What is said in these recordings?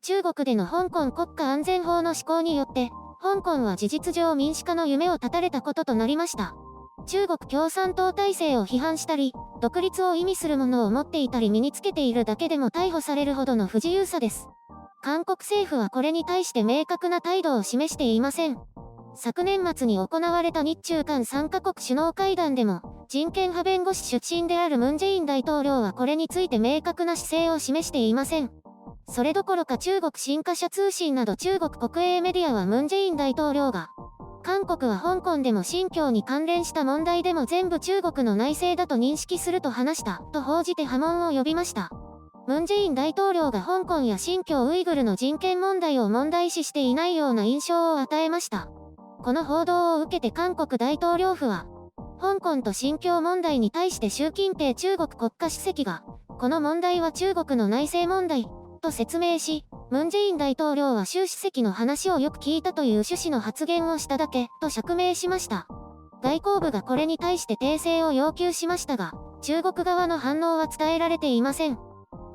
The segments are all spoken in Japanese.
中国での香港国家安全法の施行によって、香港は事実上民主化の夢を絶たれたこととなりました。中国共産党体制を批判したり、独立を意味するものを持っていたり身につけているだけでも逮捕されるほどの不自由さです。韓国政府はこれに対して明確な態度を示していません。昨年末に行われた日中韓3カ国首脳会談でも、人権派弁護士出身であるムン・ジェイン大統領はこれについて明確な姿勢を示していません。それどころか中国新華社通信など中国国営メディアはムン・ジェイン大統領が、韓国は香港でも新疆に関連した問題でも全部中国の内政だと認識すると話したと報じて波紋を呼びました。ムン・ジェイン大統領が香港や新疆ウイグルの人権問題を問題視していないような印象を与えました。この報道を受けて韓国大統領府は、香港と新疆問題に対して習近平中国国家主席が、この問題は中国の内政問題、と説明し、ムン・ジェイン大統領は習主席の話をよく聞いたという趣旨の発言をしただけ、と釈明しました。外交部がこれに対して訂正を要求しましたが、中国側の反応は伝えられていません。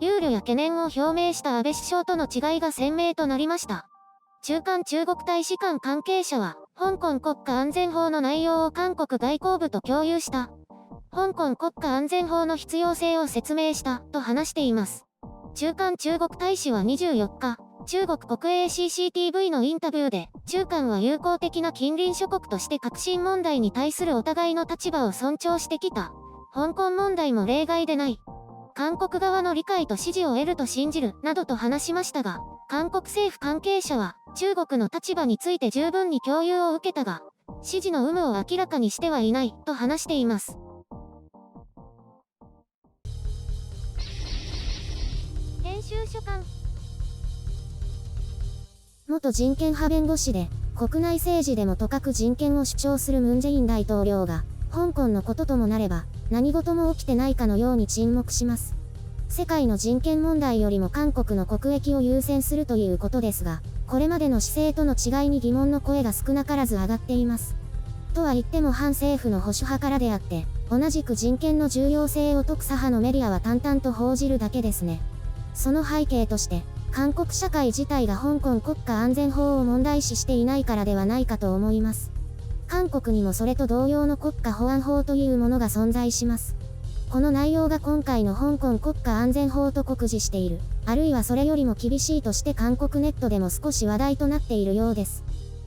憂慮や懸念を表明した安倍首相との違いが鮮明となりました。中韓中国大使館関係者は、香港国家安全法の内容を韓国外交部と共有した。香港国家安全法の必要性を説明した、と話しています。中韓中国大使は24日、中国国営 CCTV のインタビューで、中韓は友好的な近隣諸国として核心問題に対するお互いの立場を尊重してきた。香港問題も例外でない。韓国側の理解と支持を得ると信じる、などと話しましたが、韓国政府関係者は、中国の立場について十分に共有を受けたが、支持の有無を明らかにしてはいない、と話しています。編集所官。元人権派弁護士で、国内政治でもとかく人権を主張するムン・ジェイン大統領が、香港のことともなれば、何事も起きてないかのように沈黙します。世界の人権問題よりも韓国の国益を優先するということですが、これまでの姿勢との違いに疑問の声が少なからず上がっています。とは言っても反政府の保守派からであって、同じく人権の重要性を説く左派のメディアは淡々と報じるだけですね。その背景として、韓国社会自体が香港国家安全法を問題視していないからではないかと思います。韓国にもそれと同様の国家保安法というものが存在します。この内容が今回の香港国家安全法と酷似している、あるいはそれよりも厳しいとして韓国ネットでも少し話題となっているようです。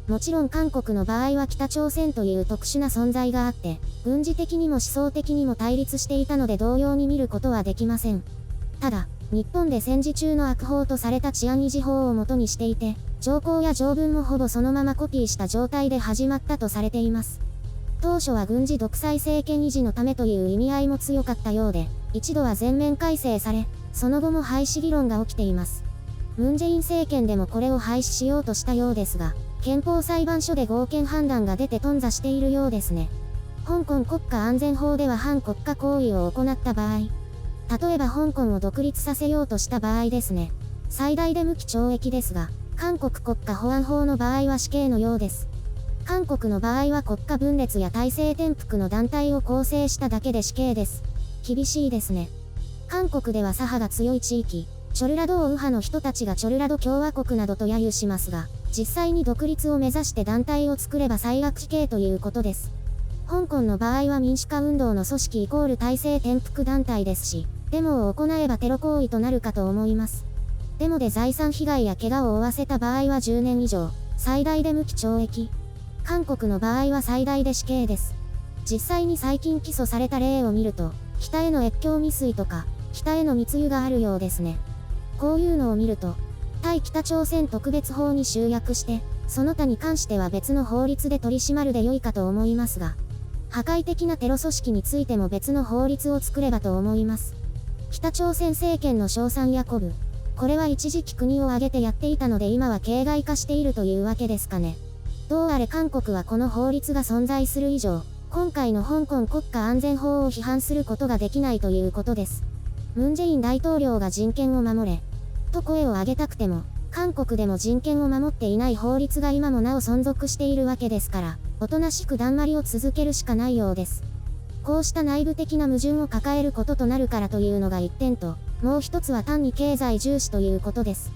もちろん韓国の場合は北朝鮮という特殊な存在があって、軍事的にも思想的にも対立していたので同様に見ることはできません。ただ、日本で戦時中の悪法とされた治安維持法を元にしていて、条項や条文もほぼそのままコピーした状態で始まったとされています。当初は軍事独裁政権維持のためという意味合いも強かったようで、一度は全面改正され、その後も廃止議論が起きています。ムン・ジェイン政権でもこれを廃止しようとしたようですが、憲法裁判所で合憲判断が出て頓挫しているようですね。香港国家安全法では反国家行為を行った場合、例えば香港を独立させようとした場合ですね。最大で無期懲役ですが、韓国国家保安法の場合は死刑のようです。韓国の場合は国家分裂や体制転覆の団体を構成しただけで死刑です。厳しいですね。韓国では左派が強い地域、チョルラド右派の人たちがチョルラド共和国などと揶揄しますが、実際に独立を目指して団体を作れば最悪死刑ということです。香港の場合は民主化運動の組織イコール体制転覆団体ですし、デモを行えばテロ行為となるかと思います。デモで財産被害や怪我を負わせた場合は10年以上、最大で無期懲役。韓国の場合は最大で死刑です。実際に最近起訴された例を見ると、北への越境未遂とか、北への密輸があるようですね。こういうのを見ると、対北朝鮮特別法に集約して、その他に関しては別の法律で取り締まるで良いかと思いますが、破壊的なテロ組織についても別の法律を作ればと思います。北朝鮮政権の称賛や鼓舞。これは一時期国を挙げてやっていたので今は形骸化しているというわけですかね。どうあれ韓国はこの法律が存在する以上、今回の香港国家安全法を批判することができないということです。ムン・ジェイン大統領が人権を守れ、と声を上げたくても、韓国でも人権を守っていない法律が今もなお存続しているわけですから、おとなしくだんまりを続けるしかないようです。こうした内部的な矛盾を抱えることとなるからというのが一点と、もう一つは単に経済重視ということです。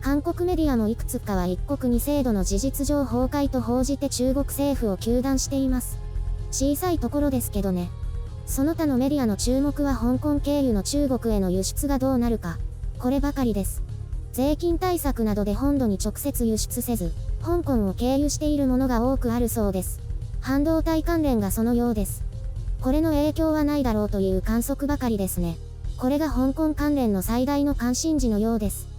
韓国メディアもいくつかは一国二制度の事実上崩壊と報じて中国政府を糾弾しています。小さいところですけどね。その他のメディアの注目は香港経由の中国への輸出がどうなるか、こればかりです。税金対策などで本土に直接輸出せず、香港を経由しているものが多くあるそうです。半導体関連がそのようです。これの影響はないだろうという観測ばかりですね。これが香港関連の最大の関心事のようです。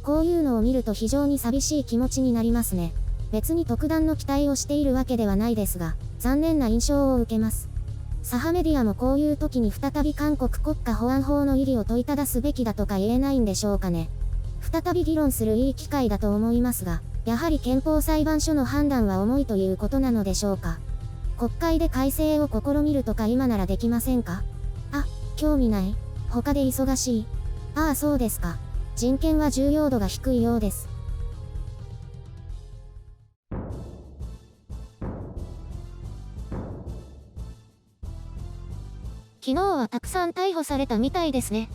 こういうのを見ると非常に寂しい気持ちになりますね。別に特段の期待をしているわけではないですが、残念な印象を受けます。左派メディアもこういう時に再び韓国国家保安法の意義を問いただすべきだとか言えないんでしょうかね。再び議論するいい機会だと思いますが、やはり憲法裁判所の判断は重いということなのでしょうか。国会で改正を試みるとか今ならできませんか？あ、興味ない。他で忙しい。ああそうですか。人権は重要度が低いようです。昨日はたくさん逮捕されたみたいですね。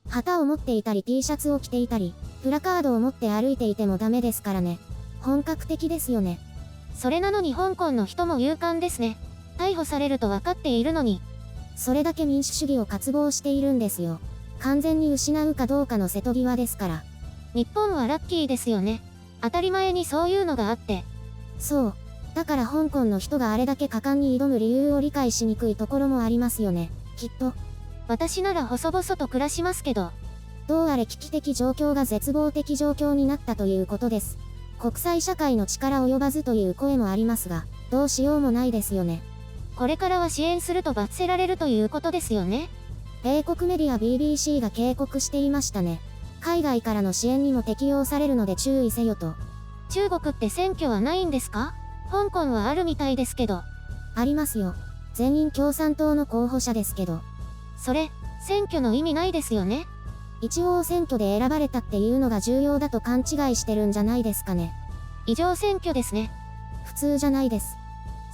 旗を持っていたり T シャツを着ていたり、プラカードを持って歩いていてもダメですからね。本格的ですよね。それなのに香港の人も勇敢ですね。逮捕されると分かっているのに。それだけ民主主義を渇望しているんですよ。完全に失うかどうかの瀬戸際ですから。日本はラッキーですよね。当たり前にそういうのがあって。そう。だから香港の人があれだけ果敢に挑む理由を理解しにくいところもありますよね。きっと。私なら細々と暮らしますけど。どうあれ危機的状況が絶望的状況になったということです。国際社会の力及ばずという声もありますが、どうしようもないですよね。これからは支援すると罰せられるということですよね。米国メディア BBC が警告していましたね。海外からの支援にも適用されるので注意せよと。中国って選挙はないんですか？香港はあるみたいですけど。ありますよ。全員共産党の候補者ですけど。それ、選挙の意味ないですよね。一応選挙で選ばれたっていうのが重要だと勘違いしてるんじゃないですかね。異常選挙ですね。普通じゃないです。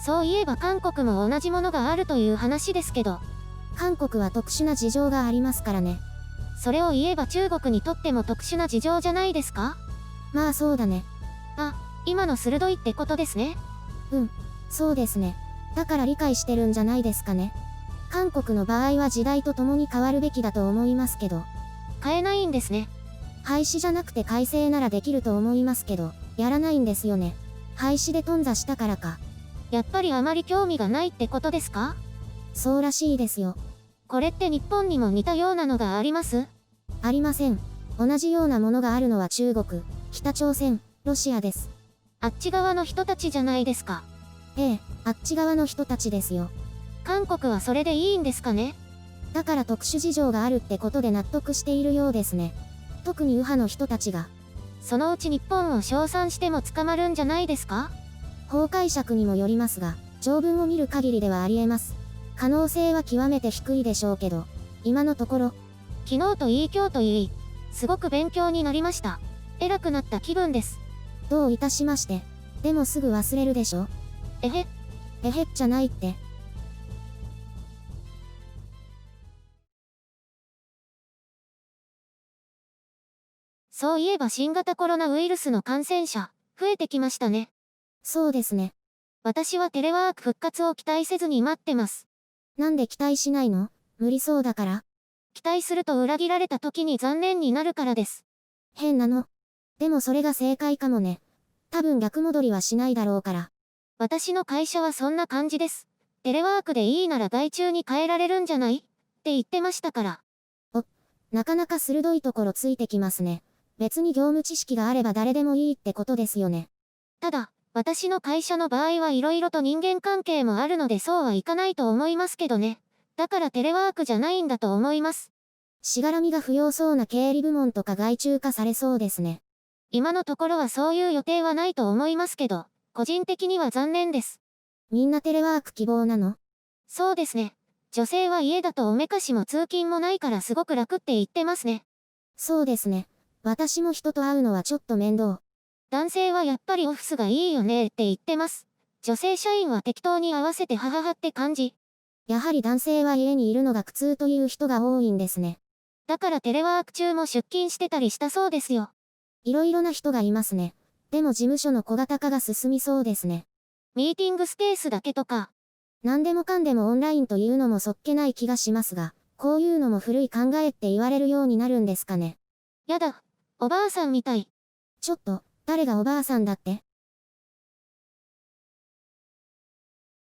そういえば韓国も同じものがあるという話ですけど。韓国は特殊な事情がありますからね。それを言えば中国にとっても特殊な事情じゃないですか？まあそうだね。あ、今の鋭いってことですね。そうですね。だから理解してるんじゃないですかね。韓国の場合は時代とともに変わるべきだと思いますけど。変えないんですね。廃止じゃなくて改正ならできると思いますけど、やらないんですよね。廃止で頓挫したからか。やっぱりあまり興味がないってことですか？そうらしいですよ。これって日本にも似たようなのがあります？ありません。同じようなものがあるのは中国、北朝鮮、ロシアです。あっち側の人たちじゃないですか。ええ、あっち側の人たちですよ。韓国はそれでいいんですかね？だから特殊事情があるってことで納得しているようですね。特に右派の人たちが。そのうち日本を称賛しても捕まるんじゃないですか？法解釈にもよりますが、条文を見る限りではありえます。可能性は極めて低いでしょうけど、今のところ。昨日といい今日といい、すごく勉強になりました。偉くなった気分です。どういたしまして。でもすぐ忘れるでしょ？えへ。えへっじゃないって。そういえば新型コロナウイルスの感染者、増えてきましたね。そうですね。私はテレワーク復活を期待せずに待ってます。なんで期待しないの？無理そうだから。期待すると裏切られた時に残念になるからです。変なの。でもそれが正解かもね。多分逆戻りはしないだろうから。私の会社はそんな感じです。テレワークでいいなら外注に変えられるんじゃない？って言ってましたから。なかなか鋭いところついてきますね。別に業務知識があれば誰でもいいってことですよね。ただ、私の会社の場合はいろいろと人間関係もあるのでそうはいかないと思いますけどね。だからテレワークじゃないんだと思います。しがらみが不要そうな経理部門とか外注化されそうですね。今のところはそういう予定はないと思いますけど、個人的には残念です。みんなテレワーク希望なの？そうですね。女性は家だとおめかしも通勤もないからすごく楽って言ってますね。そうですね。私も人と会うのはちょっと面倒。男性はやっぱりオフィスがいいよねって言ってます。女性社員は適当に合わせてはははって感じ。やはり男性は家にいるのが苦痛という人が多いんですね。だからテレワーク中も出勤してたりしたそうですよ。いろいろな人がいますね。でも事務所の小型化が進みそうですね。ミーティングスペースだけとか。何でもかんでもオンラインというのもそっけない気がしますが、こういうのも古い考えって言われるようになるんですかね。やだ、おばあさんみたい。ちょっと、誰がおばあさんだって？